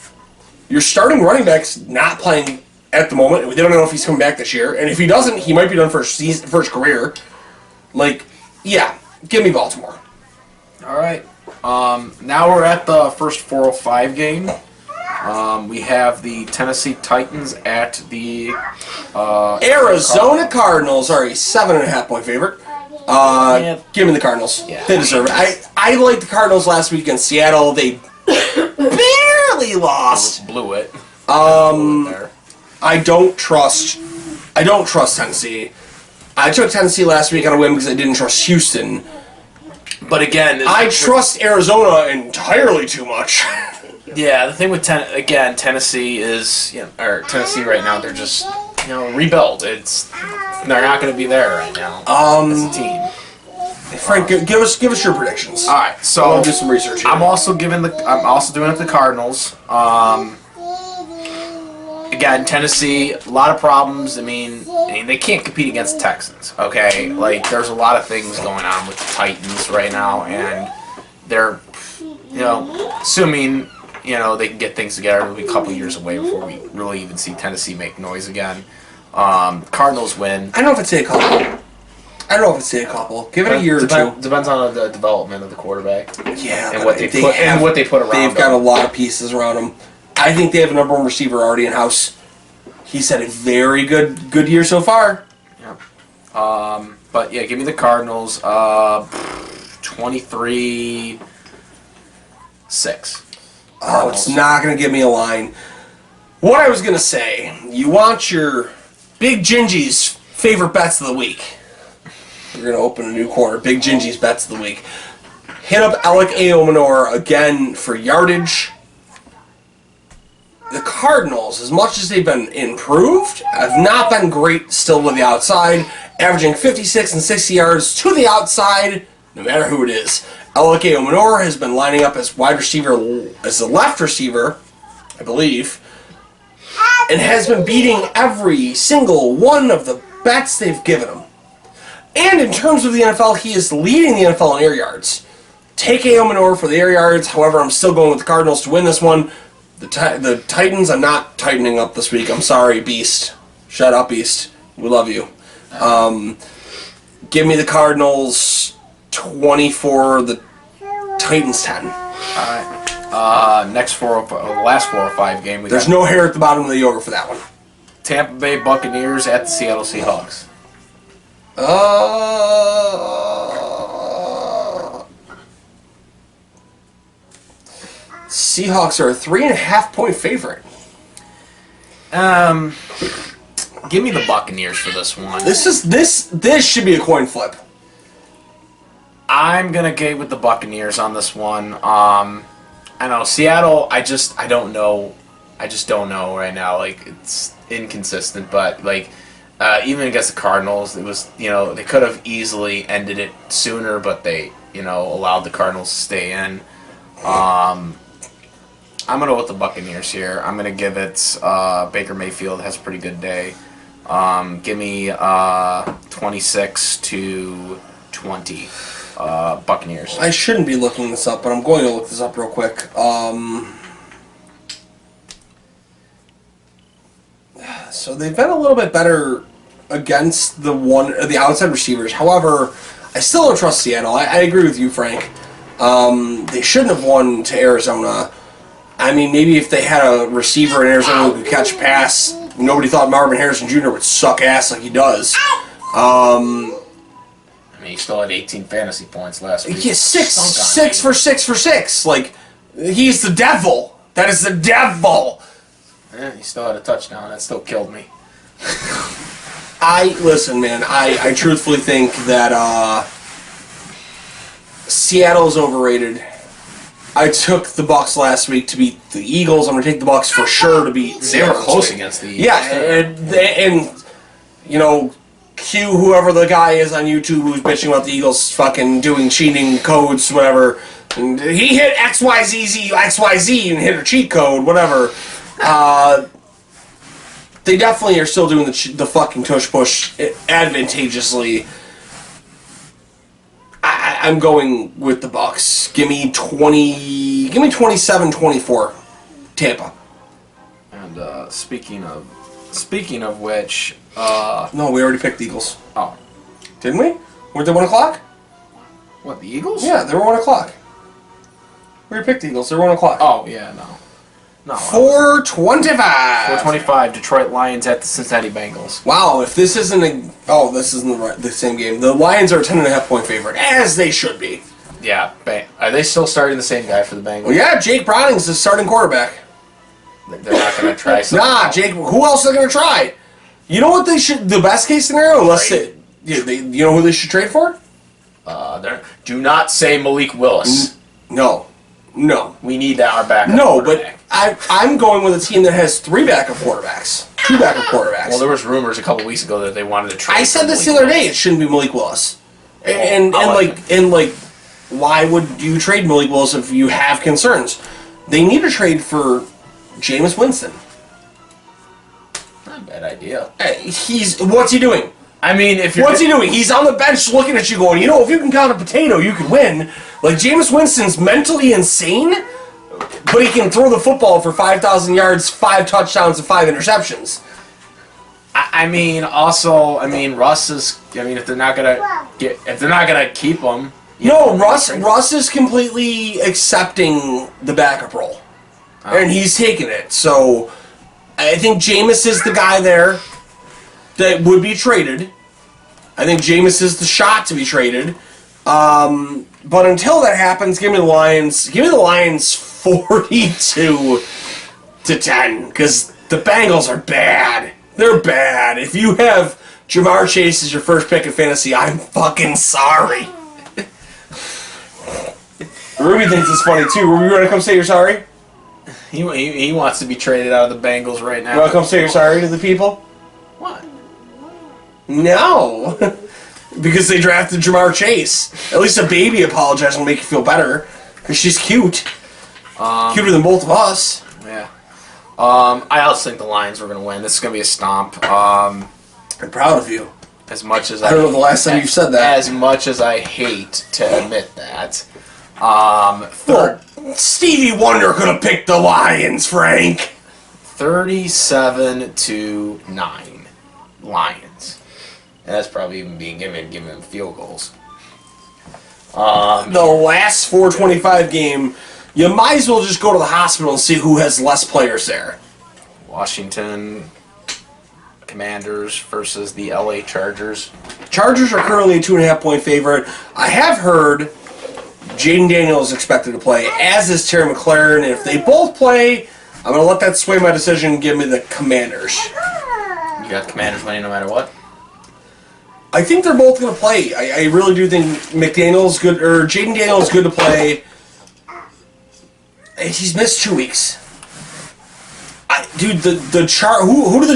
Speaker 2: Your starting running back's not playing at the moment. We don't know if he's coming back this year. And if he doesn't, he might be done for his career. Yeah, give me Baltimore.
Speaker 1: All right. Now we're at the first 405 game. We have the Tennessee Titans at the
Speaker 2: Arizona Cardinals are a 7.5 point favorite. Give me the Cardinals.
Speaker 1: Yeah.
Speaker 2: They deserve it. I liked the Cardinals last week against Seattle. They barely lost.
Speaker 1: Blew it.
Speaker 2: I don't trust Tennessee. I took Tennessee last week on a whim because I didn't trust Houston.
Speaker 1: But again,
Speaker 2: I trust Arizona entirely too much.
Speaker 1: Yeah, the thing with Tennessee is, or Tennessee right now, they're just, rebuild. They're not going to be there right now as a team.
Speaker 2: Frank, give us your predictions.
Speaker 1: All right, so
Speaker 2: I'll do some research here.
Speaker 1: I'm also doing it the Cardinals. Again, Tennessee, a lot of problems. I mean, they can't compete against the Texans. Okay, there's a lot of things going on with the Titans right now, and they're, assuming they can get things together. It'll be a couple years away before we really even see Tennessee make noise again. Cardinals win.
Speaker 2: I don't know if it's a couple. Give it a year or two.
Speaker 1: Depends on the development of the quarterback.
Speaker 2: Yeah,
Speaker 1: and what they put around.
Speaker 2: They've got a lot of pieces around them. I think they have a number one receiver already in house. He's had a very good year so far.
Speaker 1: Yeah. But yeah, give me the Cardinals. 23-6.
Speaker 2: Oh, it's not going to give me a line. What I was going to say, you want your Big Gingy's favorite bets of the week. We're going to open a new corner. Big Gingy's bets of the week. Hit up Alec Aomanor again for yardage. The Cardinals, as much as they've been improved, have not been great still to the outside, averaging 56 and 60 yards to the outside, no matter who it is. Alec Aomanor has been lining up as wide receiver, as the left receiver, I believe, and has been beating every single one of the bets they've given him. And in terms of the NFL, he is leading the NFL in air yards. Take Aomanor for the air yards, however, I'm still going with the Cardinals to win this one. The Titans, I'm not tightening up this week. I'm sorry, Beast. Shut up, Beast. We love you. Give me the Cardinals 24, the Titans 10.
Speaker 1: All right. Last 405 game.
Speaker 2: There's no hair at the bottom of the yogurt for that one.
Speaker 1: Tampa Bay Buccaneers at the Seattle Seahawks.
Speaker 2: Seahawks are a 3.5 point favorite.
Speaker 1: Give me the Buccaneers for this one.
Speaker 2: This should be a coin flip.
Speaker 1: I'm gonna go with the Buccaneers on this one. I know Seattle. I don't know. I just don't know right now. It's inconsistent, but even against the Cardinals, it was they could have easily ended it sooner, but they allowed the Cardinals to stay in. I'm going to go with the Buccaneers here. I'm going to give it Baker Mayfield has a pretty good day. Give me 26-20 Buccaneers.
Speaker 2: I shouldn't be looking this up, but I'm going to look this up real quick. So they've been a little bit better against the outside receivers. However, I still don't trust Seattle. I agree with you, Frank. They shouldn't have won to Arizona. I mean, maybe if they had a receiver in Arizona who could catch a pass, nobody thought Marvin Harrison Jr. would suck ass like he does.
Speaker 1: I mean, he still had 18 fantasy points last week.
Speaker 2: Yeah, six for six. He's the devil. That is the devil.
Speaker 1: He still had a touchdown. That still killed me.
Speaker 2: Listen, man. I truthfully think that Seattle's overrated. I took the Bucs last week to beat the Eagles. I'm going to take the Bucs for sure to beat
Speaker 1: They were close against the Eagles.
Speaker 2: Yeah, and cue whoever the guy is on YouTube who's bitching about the Eagles fucking doing cheating codes, whatever. And he hit XYZ and hit a cheat code, whatever. They definitely are still doing the fucking tush push advantageously. I'm going with the Bucks. Give me 27-24, Tampa.
Speaker 1: And speaking of which,
Speaker 2: no, we already picked the Eagles.
Speaker 1: Oh,
Speaker 2: didn't we? Weren't they 1 o'clock?
Speaker 1: What, the Eagles?
Speaker 2: Yeah, they were 1 o'clock. We already picked the Eagles. They were 1 o'clock.
Speaker 1: Oh yeah, no.
Speaker 2: 4:25.
Speaker 1: 4:25. Detroit Lions at the Cincinnati Bengals.
Speaker 2: Wow, if this isn't the same game. The Lions are a 10.5-point favorite, as they should be.
Speaker 1: Yeah, are they still starting the same guy for the Bengals?
Speaker 2: Well, yeah, Jake Browning's the starting quarterback.
Speaker 1: They're not going to try something.
Speaker 2: Nah, Jake. Who else are they going to try? You know what they should? The best case scenario, unless you know who they should trade for?
Speaker 1: Do not say Malik Willis.
Speaker 2: No.
Speaker 1: We need our backup.
Speaker 2: No, but I'm going with a team that has 3 backup quarterbacks, 2 backup quarterbacks.
Speaker 1: Well, there was rumors a couple weeks ago that they wanted to trade.
Speaker 2: I said this the other day. It shouldn't be Malik Willis. And why would you trade Malik Willis if you have concerns? They need to trade for Jameis Winston.
Speaker 1: Not a bad idea.
Speaker 2: What's he doing?
Speaker 1: I mean,
Speaker 2: what's he doing? He's on the bench looking at you going, if you can count a potato, you can win. Like, Jameis Winston's mentally insane, but he can throw the football for 5,000 yards, 5 touchdowns, and 5 interceptions.
Speaker 1: Russ is. If they're not gonna keep him.
Speaker 2: Russ is completely accepting the backup role, and he's taking it. So, I think Jameis is the guy there that would be traded. I think Jameis is the shot to be traded. But until that happens, give me the Lions. Give me the Lions 42-10, because the Bengals are bad. They're bad. If you have Jamar Chase as your first pick in fantasy, I'm fucking sorry. Ruby thinks it's funny too. Ruby, you want to come say you're sorry?
Speaker 1: He wants to be traded out of the Bengals right now.
Speaker 2: You want to come say you're sorry to the people?
Speaker 1: What?
Speaker 2: No. Because they drafted Jamar Chase. At least a baby apologize will make you feel better. Because she's cute. Cuter than both of us.
Speaker 1: Yeah. I also think the Lions were going to win. This is going to be a stomp.
Speaker 2: I'm proud of you.
Speaker 1: As much as
Speaker 2: I don't know the last time you've said that.
Speaker 1: As much as I hate to admit that.
Speaker 2: Stevie Wonder could have picked the Lions, Frank.
Speaker 1: 37-9. Lions. And that's probably even being given field goals.
Speaker 2: The last 4:25 game, you might as well just go to the hospital and see who has less players there.
Speaker 1: Washington Commanders versus the LA Chargers.
Speaker 2: Chargers are currently a 2.5-point favorite. I have heard Jaden Daniels is expected to play, as is Terry McLaurin. If they both play, I'm going to let that sway my decision and give me the Commanders.
Speaker 1: You got the Commanders winning no matter what?
Speaker 2: I think they're both going to play. I really do think McDaniel's good, or Jaden Daniels good to play. He's missed 2 weeks. Who do the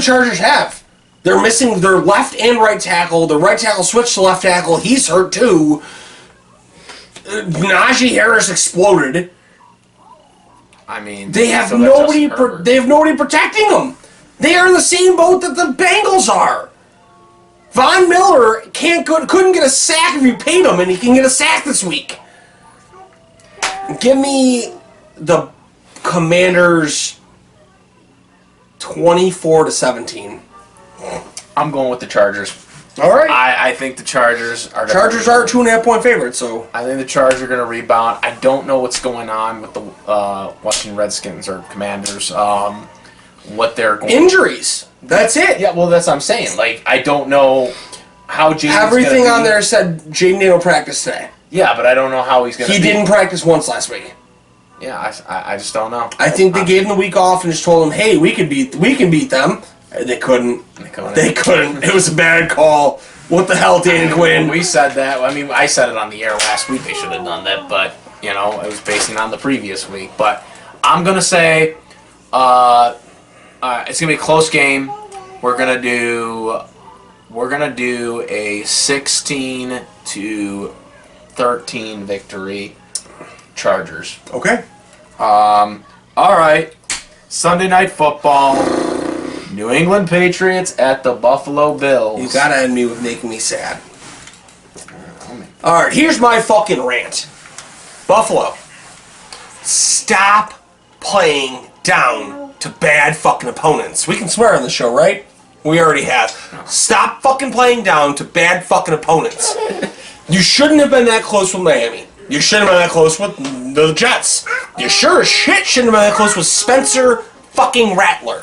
Speaker 2: Chargers have? They're missing their left and right tackle. The right tackle switched to left tackle. He's hurt too. Najee Harris exploded. They have nobody. They have nobody protecting them. They are in the same boat that the Bengals are. Von Miller couldn't get a sack if you paid him, and he can get a sack this week. Give me the Commanders 24-17.
Speaker 1: I'm going with the Chargers.
Speaker 2: All right.
Speaker 1: I think the Chargers are.
Speaker 2: Chargers are a 2.5-point favorite, so
Speaker 1: I think the Chargers are going to rebound. I don't know what's going on with the Washington Redskins or Commanders. What they're going
Speaker 2: injuries. That's it.
Speaker 1: Yeah, well, that's what I'm saying. I don't know how Jaden's
Speaker 2: everything on there said Jaden Daniel practiced today.
Speaker 1: Yeah, but I don't know how he's going to.
Speaker 2: He didn't practice once last week.
Speaker 1: Yeah, I just don't know.
Speaker 2: I think they gave him the week off and just told him, "Hey, we can beat them." They couldn't. They couldn't. It was a bad call. What the hell, Dan Quinn?
Speaker 1: We said that. I said it on the air last week. They should have done that, but it was basing on the previous week. But I'm gonna say, it's gonna be a close game. We're gonna do we're going to do a 16-13 victory. Chargers.
Speaker 2: Okay.
Speaker 1: All right. Sunday Night Football. New England Patriots at the Buffalo Bills.
Speaker 2: You gotta end me with making me sad. Alright, here's my fucking rant. Buffalo. Stop playing down to bad fucking opponents. We can swear on the show, right? We already have. Stop fucking playing down to bad fucking opponents. You shouldn't have been that close with Miami. You shouldn't have been that close with the Jets. You sure as shit shouldn't have been that close with Spencer fucking Rattler.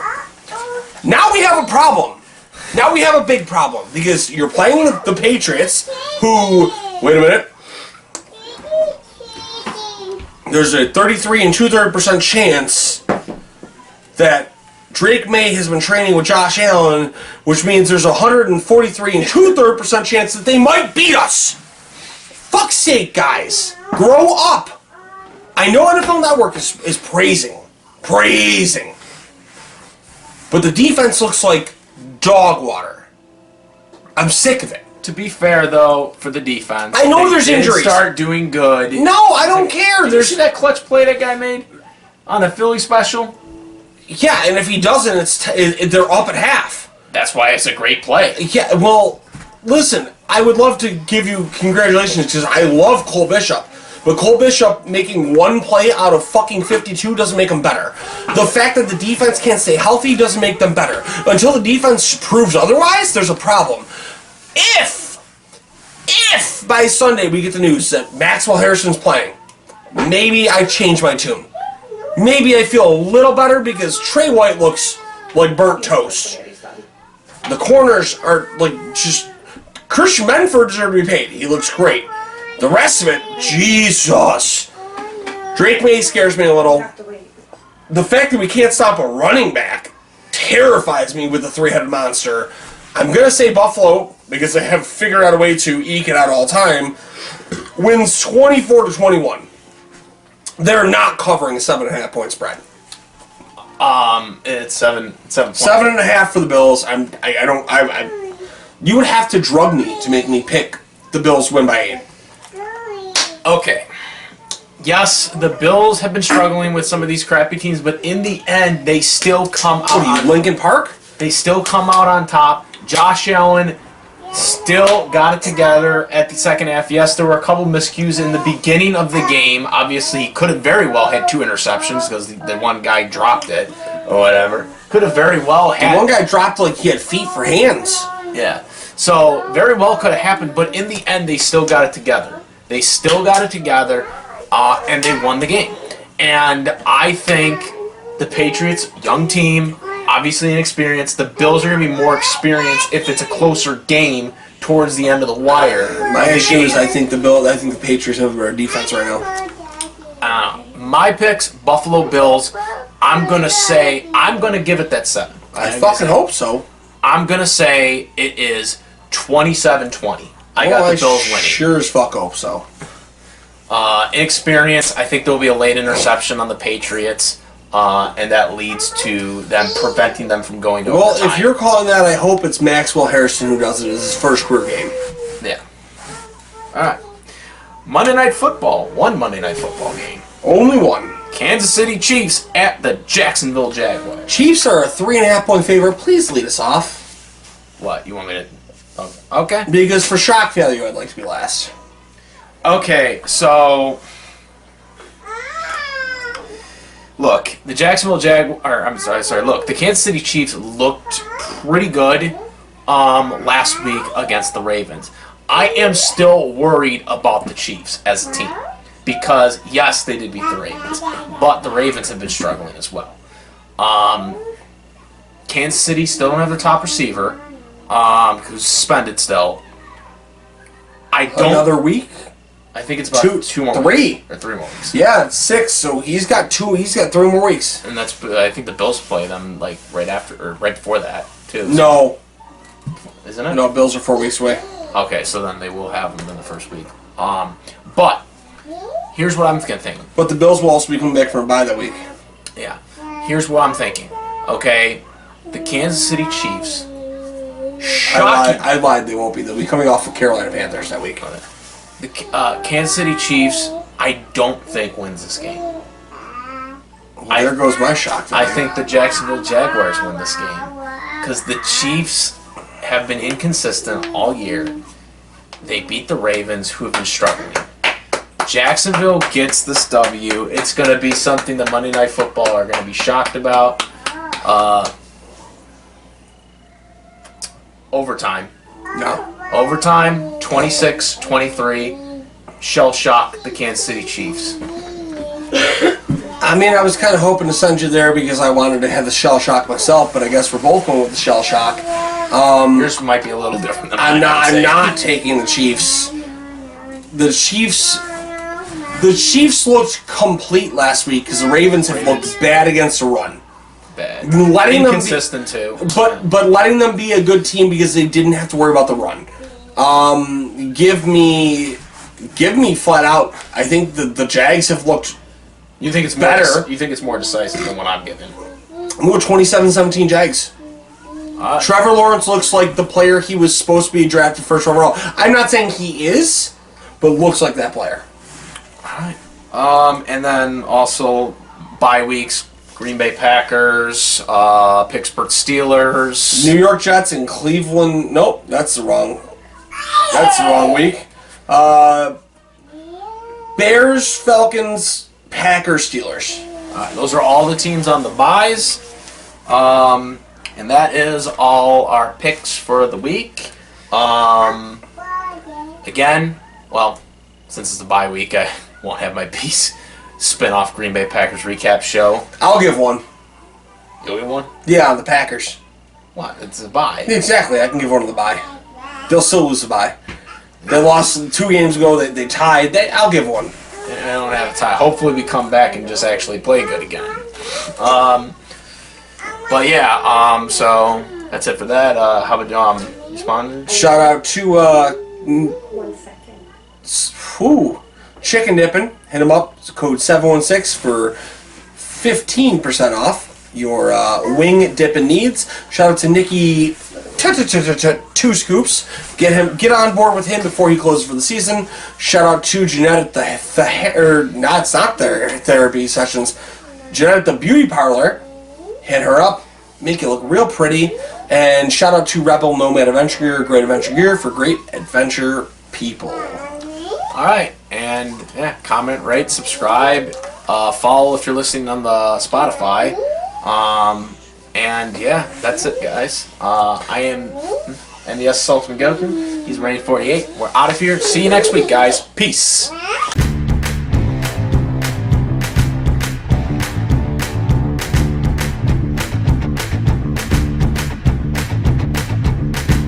Speaker 2: Now we have a problem. Now we have a big problem. Because you're playing the Patriots, who... Wait a minute. There's a 33 2/3% chance that Drake May has been training with Josh Allen, which means there's a 143 2/3% chance that they might beat us. Fuck's sake, guys. Grow up. I know NFL Network is praising. But the defense looks like dog water. I'm sick of it.
Speaker 1: To be fair, though, for the defense,
Speaker 2: I know there's injuries.
Speaker 1: Start doing good.
Speaker 2: No, I don't care.
Speaker 1: Did you see that clutch play that guy made on the Philly special?
Speaker 2: Yeah, and if he doesn't, they're up at half.
Speaker 1: That's why it's a great play.
Speaker 2: Yeah, well, listen, I would love to give you congratulations because I love Cole Bishop. But Cole Bishop making one play out of fucking 52 doesn't make them better. The fact that the defense can't stay healthy doesn't make them better. Until the defense proves otherwise, there's a problem. If by Sunday we get the news that Maxwell Harrison's playing, maybe I change my tune. Maybe I feel a little better because Trey White looks like burnt toast. The corners are like just... Christian Menford deserves to be paid. He looks great. The rest of it, Jesus. Drake May scares me a little. The fact that we can't stop a running back terrifies me with the three-headed monster. I'm going to say Buffalo, because they have figured out a way to eke it out all time, wins 24-21. They're not covering a 7.5-point spread.
Speaker 1: It's 7
Speaker 2: 7.5 for the Bills. You would have to drug me to make me pick the Bills win by 8.
Speaker 1: Okay. Yes, the Bills have been struggling with some of these crappy teams, but in the end, they still come out.
Speaker 2: What are you, Lincoln Park?
Speaker 1: They still come out on top. Josh Allen still got it together at the second half. Yes, there were a couple miscues in the beginning of the game. Obviously, he could have very well had 2 interceptions because the one guy dropped it or whatever. Could have very well had...
Speaker 2: The one guy dropped like he had feet for hands.
Speaker 1: Yeah. So, very well could have happened, but in the end, they still got it together. They still got it together, and they won the game. And I think the Patriots, young team, obviously inexperienced. The Bills are going to be more experienced if it's a closer game towards the end of the wire.
Speaker 2: My issue is I think the Patriots have a better defense right now.
Speaker 1: My picks, Buffalo Bills. I'm going to give it that 7.
Speaker 2: I fucking hope so.
Speaker 1: I'm going to say it is 27-20. I got the Bills winning.
Speaker 2: Sure as fuck hope so.
Speaker 1: Inexperience, I think there will be a late interception on the Patriots, and that leads to them preventing them from going to overtime.
Speaker 2: Well, if you're calling that, I hope it's Maxwell Harrison who does it as his first career game.
Speaker 1: Yeah. All right. Monday Night Football. One Monday Night Football game.
Speaker 2: Only one.
Speaker 1: Kansas City Chiefs at the Jacksonville Jaguars.
Speaker 2: Chiefs are a 3.5-point favorite. Please lead us off.
Speaker 1: What? You want me to... Okay.
Speaker 2: Because for shock value, I'd like to be last.
Speaker 1: Okay, so... Look, the Jacksonville look, the Kansas City Chiefs looked pretty good last week against the Ravens. I am still worried about the Chiefs as a team. Because, yes, they did beat the Ravens, but the Ravens have been struggling as well. Kansas City still don't have their top receiver, who's suspended still.
Speaker 2: Another week?
Speaker 1: I think it's about 2 more
Speaker 2: weeks.
Speaker 1: 3 or 3 more weeks.
Speaker 2: Yeah, it's 6, so he's got 3 more weeks.
Speaker 1: And that's, I think the Bills play them like right after or right before that too. So.
Speaker 2: No.
Speaker 1: Isn't it?
Speaker 2: No, Bills are 4 weeks away.
Speaker 1: Okay, so then they will have them in the first week. But here's what I'm thinking.
Speaker 2: But the Bills will also be coming back from a bye that week.
Speaker 1: Yeah. Here's what I'm thinking. Okay, the Kansas City Chiefs Shocking.
Speaker 2: I lied. They won't be. They'll be coming off of Carolina Panthers that week.
Speaker 1: The Kansas City Chiefs, I don't think wins this game.
Speaker 2: Well, there goes my shock.
Speaker 1: I think the Jacksonville Jaguars win this game because the Chiefs have been inconsistent all year. They beat the Ravens, who have been struggling. Jacksonville gets this W. It's going to be something the Monday Night Football are going to be shocked about. Overtime.
Speaker 2: No.
Speaker 1: Overtime, 26-23. Shell shock the Kansas City Chiefs.
Speaker 2: I mean, I was kind of hoping to send you there because I wanted to have the shell shock myself, but I guess we're both going with the shell shock.
Speaker 1: Yours might be a little different than mine.
Speaker 2: I'm not taking the Chiefs. The Chiefs looked complete last week because the Ravens have looked bad against the run.
Speaker 1: Bad.
Speaker 2: Inconsistent
Speaker 1: too.
Speaker 2: But letting them be a good team because they didn't have to worry about the run. Give me flat out. I think the Jags have looked.
Speaker 1: You think it's
Speaker 2: better?
Speaker 1: You think it's more decisive than what I'm giving?
Speaker 2: I'm going 27-17 Jags. Trevor Lawrence looks like the player he was supposed to be drafted first overall. I'm not saying he is, but looks like that player.
Speaker 1: Alright. And then also bye weeks, Green Bay Packers, Pittsburgh Steelers.
Speaker 2: New York Jets and Cleveland. Nope, that's the wrong week. Bears, Falcons, Packers, Steelers.
Speaker 1: Those are all the teams on the byes. And that is all our picks for the week. Again, well, since it's a bye week, I won't have my spin-off Green Bay Packers recap show.
Speaker 2: I'll give one.
Speaker 1: You'll give one?
Speaker 2: Yeah, the Packers.
Speaker 1: What? It's a bye.
Speaker 2: Exactly, I can give one to the bye. They'll still lose the bye. They lost 2 games ago. They tied. I'll give one.
Speaker 1: I don't have a tie. Hopefully we come back and just actually play good again. But yeah, so that's it for that. How about you sponsors?
Speaker 2: Shout out to
Speaker 3: 1 second.
Speaker 2: Chicken Dippin'. Hit them up. It's code 716 for 15% off your wing dipping needs. Shout out to Nikki 2 Scoops. Get on board with him before he closes for the season. Shout out to Jeanette at it's not their therapy sessions. Jeanette at the beauty parlor. Hit her up. Make it look real pretty. And shout out to Rebel Nomad Adventure Gear. Great adventure gear for great adventure people.
Speaker 1: Alright, and yeah, comment, rate, subscribe, follow if you're listening on the Spotify. And yeah, that's it, guys. I am NDS Sultan Goku. He's Rain 48. We're out of here. See you next week, guys. Peace.